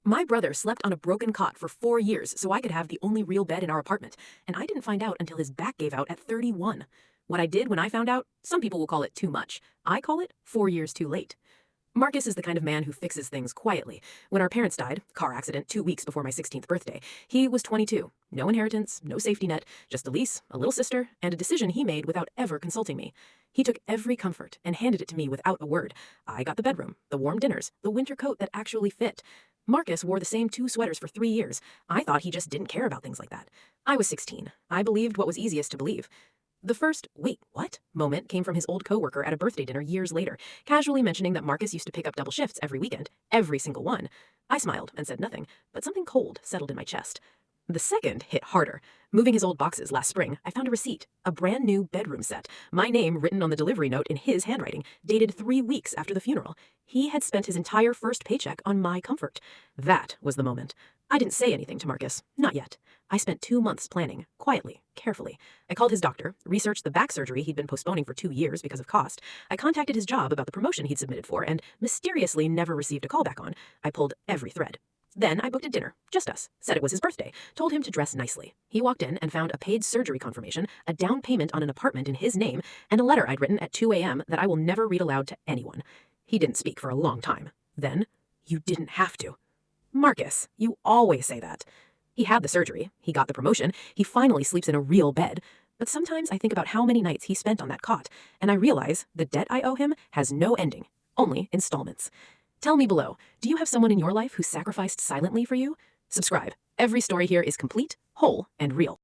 My brother slept on a broken cot for 4 years so I could have the only real bed in our apartment, and I didn't find out until his back gave out at 31. What I did when I found out, some people will call it too much. I call it 4 years too late. Marcus is the kind of man who fixes things quietly. When our parents died, car accident 2 weeks before my 16th birthday, he was 22. No inheritance, no safety net, just a lease, a little sister, and a decision he made without ever consulting me. He took every comfort and handed it to me without a word. I got the bedroom, the warm dinners, the winter coat that actually fit. Marcus wore the same 2 sweaters for 3 years. I thought he just didn't care about things like that. I was 16. I believed what was easiest to believe. The first, wait, what? Moment came from his old coworker at a birthday dinner years later, casually mentioning that Marcus used to pick up double shifts every weekend, every single one. I smiled and said nothing, but something cold settled in my chest. The second hit harder. Moving his old boxes last spring, I found a receipt, a brand new bedroom set, my name written on the delivery note in his handwriting, dated 3 weeks after the funeral. He had spent his entire first paycheck on my comfort. That was the moment. I didn't say anything to Marcus, not yet. I spent 2 months planning, quietly, carefully. I called his doctor, researched the back surgery he'd been postponing for 2 years because of cost. I contacted his job about the promotion he'd submitted for and mysteriously never received a callback on. I pulled every thread. Then I booked a dinner, just us, said it was his birthday, told him to dress nicely. He walked in and found a paid surgery confirmation, a down payment on an apartment in his name, and a letter I'd written at 2 a.m. that I will never read aloud to anyone. He didn't speak for a long time. Then, you didn't have to. Marcus, you always say that. He had the surgery, he got the promotion, he finally sleeps in a real bed. But sometimes I think about how many nights he spent on that cot, and I realize the debt I owe him has no ending, only installments. Tell me below, do you have someone in your life who sacrificed silently for you? Subscribe. Every story here is complete, whole, and real.